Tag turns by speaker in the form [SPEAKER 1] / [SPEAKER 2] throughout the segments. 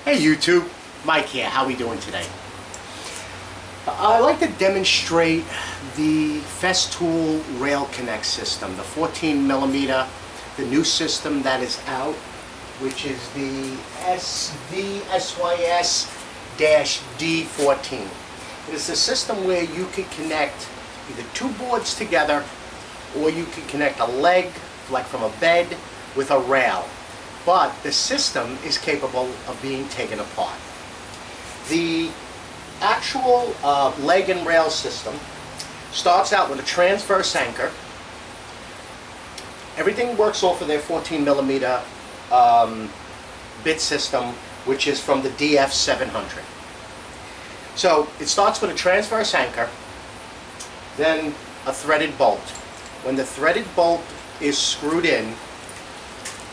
[SPEAKER 1] Hey YouTube, Mike here. How are we doing today? I'd like to demonstrate the Festool Rail Connect system, the 14 millimeter, the new system that is out, which is the SYS-D14. It is a system where you can connect either two boards together, or you can connect a leg, like from a bed, with a rail. But the system is capable of being taken apart. The actual leg and rail system starts out with a transverse anchor. Everything works off of their 14 millimeter bit system, which is from the DF700. So it starts with a transverse anchor, then a threaded bolt. When the threaded bolt is screwed in,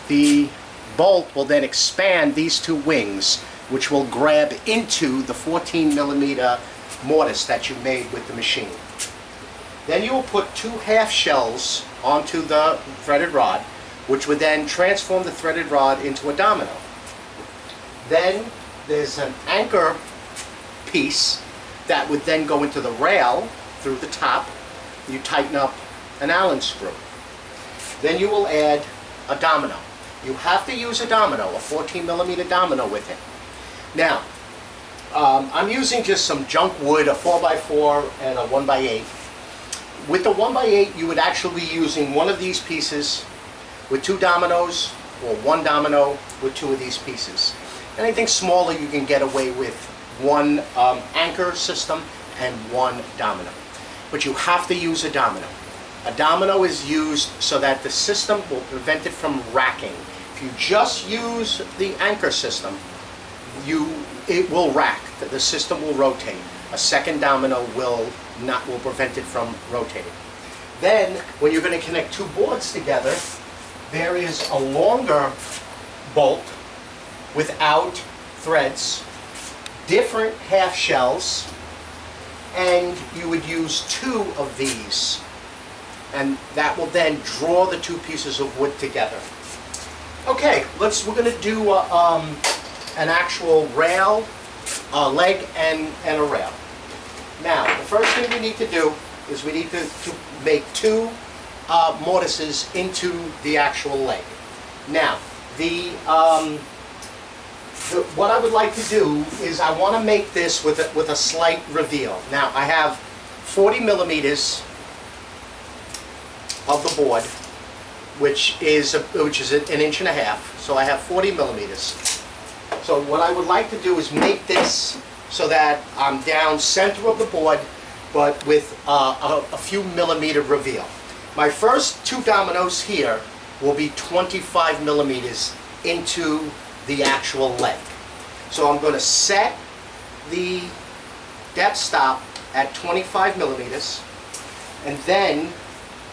[SPEAKER 1] the bolt will then expand these two wings, which will grab into the 14 millimeter mortise that you made with the machine. Then you will put two half shells onto the threaded rod, which would then transform the threaded rod into a domino. Then there's an anchor piece that would then go into the rail through the top. You tighten up an Allen screw. Then you will add a domino. You have to use a domino, a 14 millimeter domino with it. Now, I'm using just some junk wood, a 4x4 and a 1x8. With the 1x8, you would actually be using one of these pieces with two dominoes, or one domino with two of these pieces. Anything smaller, you can get away with one anchor system and one domino. But you have to use a domino. A domino is used so that the system will prevent it from racking. If you just use the anchor system, it will rack. The system will rotate. A second domino will prevent it from rotating. Then, when you're going to connect two boards together, there is a longer bolt without threads, different half shells, and you would use two of these, and that will then draw the two pieces of wood together. Okay, we're going to do an actual rail, leg and a rail. Now, the first thing we need to do is we need to make two mortises into the actual leg. Now, what I would like to do is I want to make this with a slight reveal. Now, I have 40 millimeters of the board, which is an inch and a half. So I have 40 millimeters. So what I would like to do is make this so that I'm down center of the board, but with a few millimeter reveal. My first two dominoes here will be 25 millimeters into the actual leg. So I'm going to set the depth stop at 25 millimeters, and then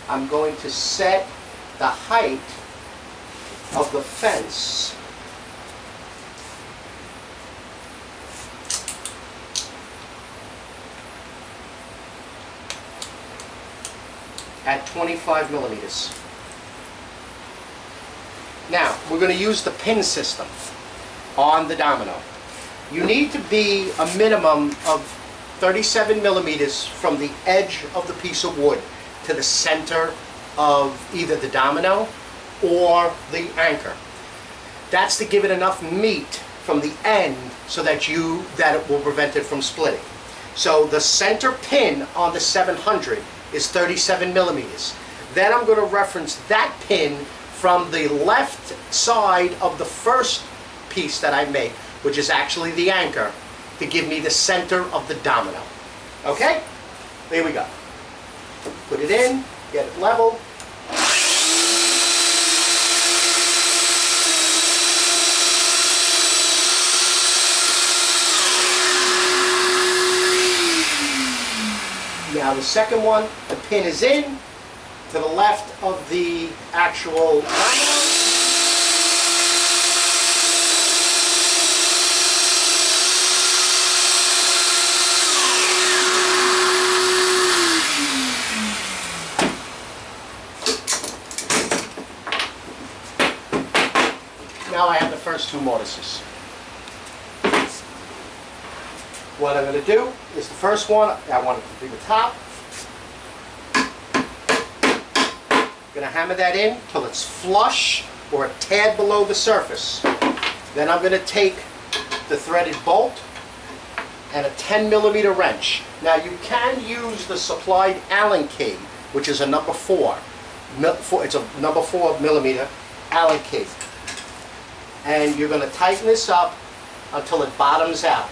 [SPEAKER 1] I'm going to set the height of the fence at 25 millimeters. Now, we're going to use the pin system on the domino. You need to be a minimum of 37 millimeters from the edge of the piece of wood to the center of either the domino or the anchor. That's to give it enough meat from the end so that it will prevent it from splitting. So the center pin on the 700 is 37 millimeters. Then I'm going to reference that pin from the left side of the first piece that I make, which is actually the anchor, to give me the center of the domino. Okay? There we go. Put it in, get it level. Now the second one, the pin is in to the left of the actual domino. Now I have the first two mortises. what I'm going to do is the first one, I want it to be the top. I'm going to hammer that in till it's flush or a tad below the surface. Then I'm going to take the threaded bolt and a 10mm wrench. Now you can use the supplied Allen key, which is a number 4. It's a number 4mm Allen key. And you're going to tighten this up until it bottoms out.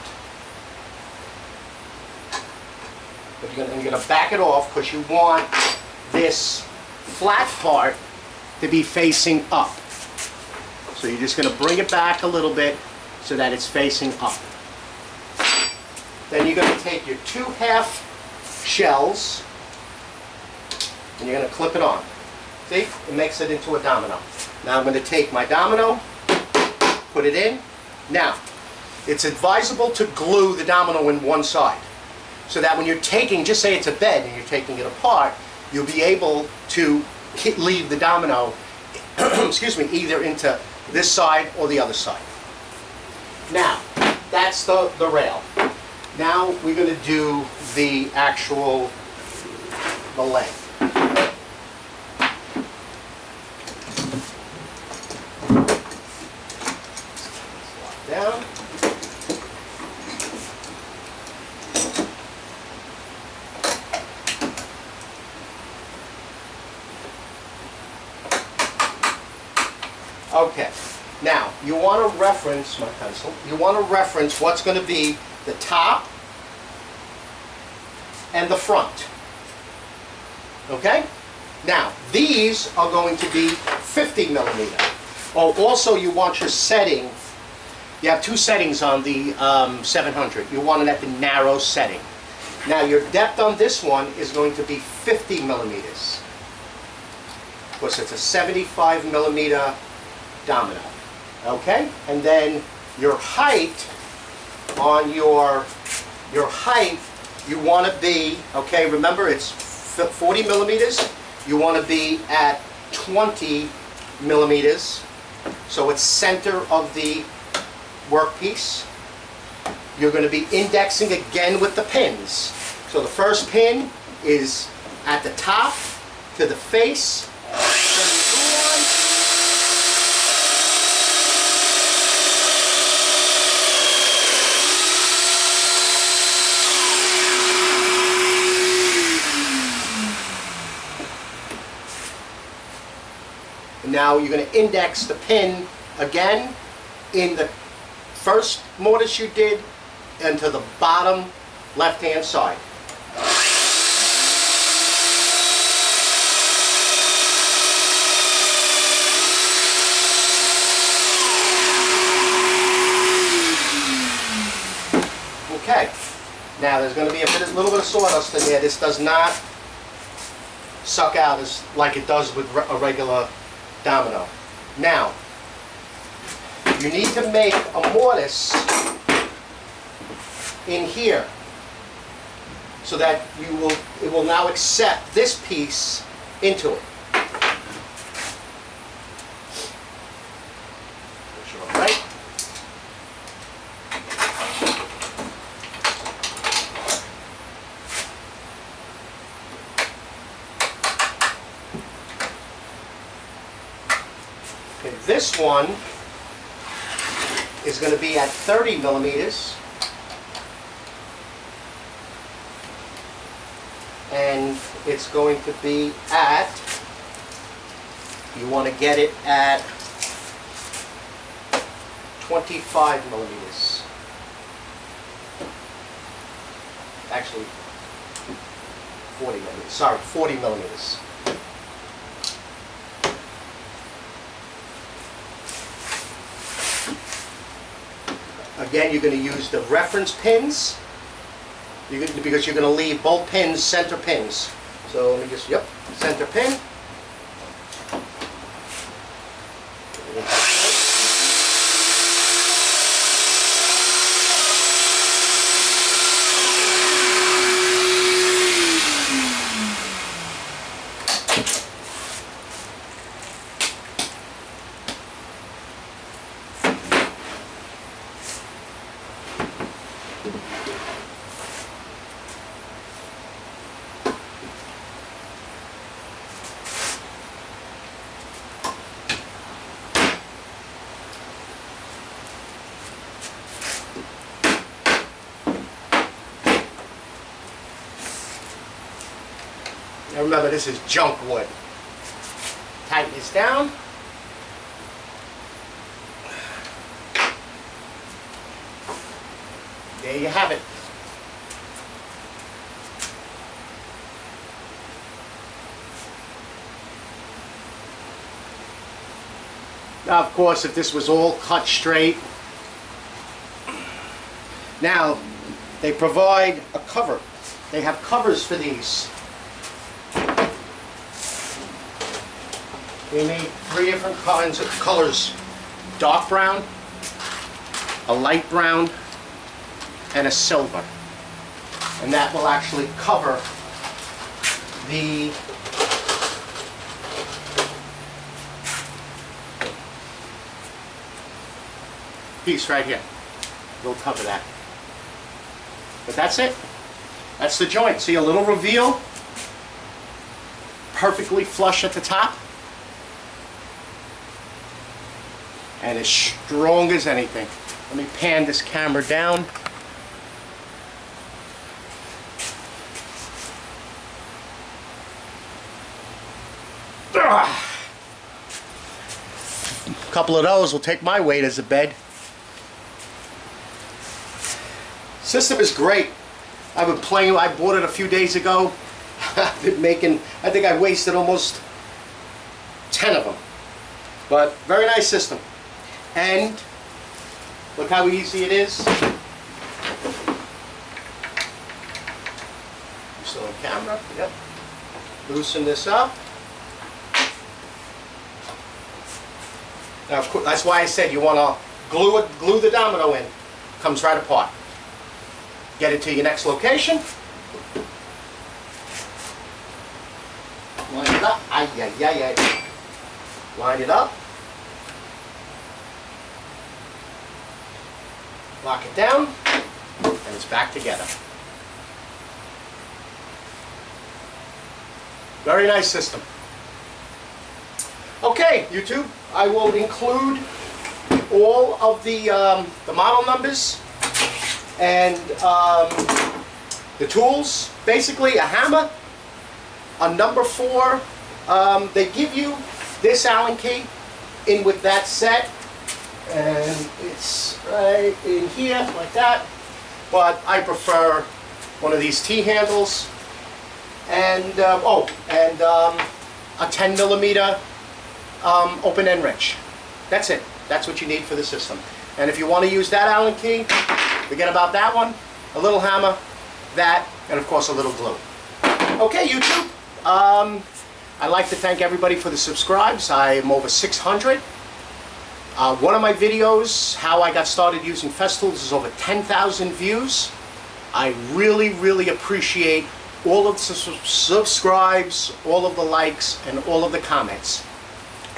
[SPEAKER 1] But you're going to back it off because you want this flat part to be facing up. So you're just going to bring it back a little bit so that it's facing up. Then you're going to take your 2 half shells and you're going to clip it on. See? It makes it into a domino. Now I'm going to take my domino, put it in. Now, it's advisable to glue the domino in one side so that when you're taking, just say it's a bed and you're taking it apart, you'll be able to leave the domino excuse me, either into this side or the other side. Now, that's the rail. Now we're going to do the actual leg. Slide down. Okay, now you want to reference, my pencil, you want to reference what's going to be the top and the front. Okay? Now, these are going to be 50mm. Oh, also you want your setting, you have 2 settings on the 700. You want it at the narrow setting. Now your depth on this one is going to be 50mm. Of course, it's a 75mm domino. Okay? And then your height on your height, you want to be, okay, remember it's 40mm, you want to be at 20mm, so it's center of the workpiece. You're going to be indexing again with the pins. So the first pin is at the top to the face. Now you're going to index the pin again in the first mortise you did into the bottom left-hand side. Okay, now there's going to be a little bit of sawdust in there. This does not suck out as like it does with a regular domino. Now, you need to make a mortise in here so that it will now accept this piece into it. Right? Okay, this one is going to be at 30mm, and it's going to be at, you want to get it at 25mm. Actually, 40mm. Sorry, 40mm. Again, you're going to use the reference pins because you're going to leave both pins center pins. So let me just, yep, center pin. And remember, this is junk wood. Tighten this down. There you have it. Now, of course, if this was all cut straight, now they provide a cover. They have covers for these. They made 3 different kinds of colors: dark brown, a light brown, and a silver. And that will actually cover the piece right here. We'll cover that. But that's it. That's the joint. See a little reveal? Perfectly flush at the top. And as strong as anything. Let me pan this camera down. A couple of those will take my weight as a bed. System is great. I've been playing. I bought it a few days ago. I've been making, I think I wasted almost 10 of them. But very nice system. And look how easy it is. Still on camera. Yep. Loosen this up. Now, that's why I said you want to glue the domino in. Comes right apart. Get it to your next location. Line it up. Ay, ay, ay, ay. Line it up. Lock it down. And it's back together. Very nice system. Okay, YouTube. I will include all of the model numbers and the tools. Basically a hammer, a number 4. They give you this Allen key in with that set, and it's right in here like that, but I prefer one of these T-handles, and a 10mm open end wrench. That's it. That's what you need for the system. And if you want to use that Allen key, forget about that one. A little hammer, that, and of course a little glue. Okay, YouTube. I'd like to thank everybody for the subscribes. I am over 600. One of my videos, how I got started using Festool, is over 10,000 views. I really, really appreciate all of the subscribes, all of the likes, and all of the comments.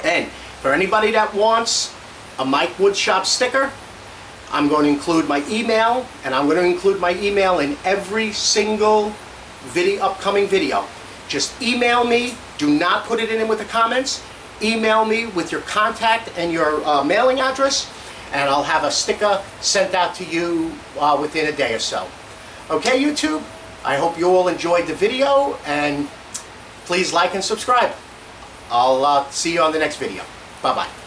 [SPEAKER 1] And for anybody that wants a Mike Woodshop sticker, I'm going to include my email, and I'm going to include my email in every single upcoming video. Just email me. Do not put it in with the comments. Email me with your contact and your mailing address, and I'll have a sticker sent out to you within a day or so. Okay, YouTube? I hope you all enjoyed the video, and please like and subscribe. I'll see you on the next video. Bye-bye.